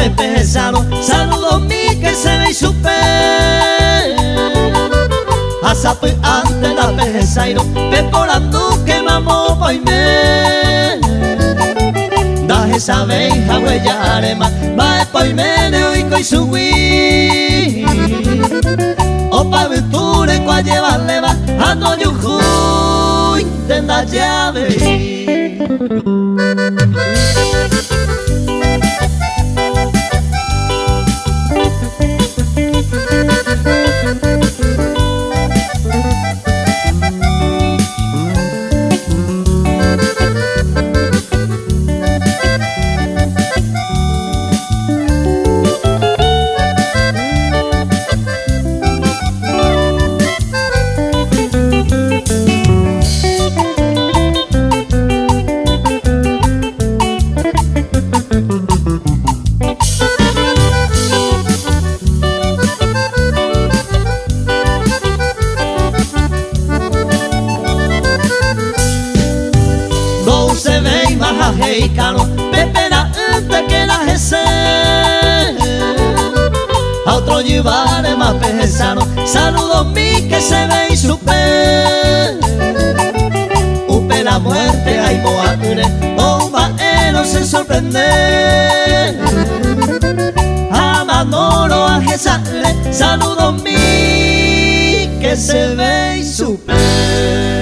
de pesano, saludos mi que se ve super. Asapu ante la pesairo, peporando que mamo poime. Da esa veja huellarema, va poime de hoy coi suwi. Opa venture qua llevarle va, ando yuju, intenda llave. Se ve más heicano, pepera antes que la gese. A otro llevaré más pesano, saludos mi que se ve super. Upe la muerte hay moature, o vaero se sorprende. A Manolo a Gesale, saludos mi que se ve super.